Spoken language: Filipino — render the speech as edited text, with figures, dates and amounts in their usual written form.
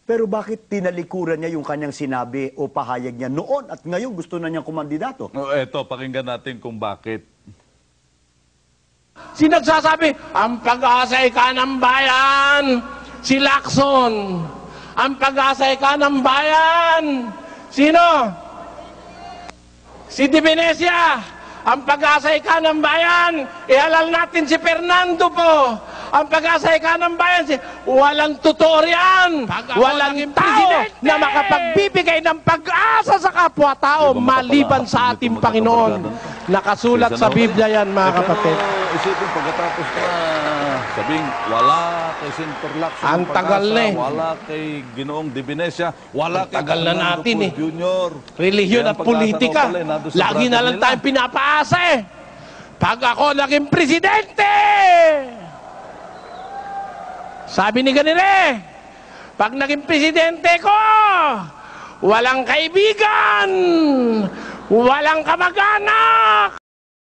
Pero bakit tinalikuran niya yung kanyang sinabi o pahayag niya noon at ngayon gusto na niyang kumandidato? Eto, pakinggan natin kung bakit. Sinagsasabi, ang pag-asay ka ng bayan, si Lacson. Ang pag-asay ka ng bayan, sino? Si Di Venecia. Ang pag-asay ka ng bayan, ihalal natin si Fernando po. Ang pag-asay ka ng bayan, walang tutorian, walang tao na makapagbibigay ng pag-asa sa kapwa-tao maliban sa ating Panginoon. Nakasulat sa Biblia yan, mga kapatid. Isipin pagkatapos na sabing wala kay Senator Lacson, ang tagal na eh. Wala kay Ginoong Di Venecia, wala kay tagal na natin eh. Jr. Relihiyon at politika. Lagi na lang tayong pinapaasa eh. Pag ako naging presidente, sabi ni Ganire, pag naging presidente ko, walang kaibigan, walang kamag-anak.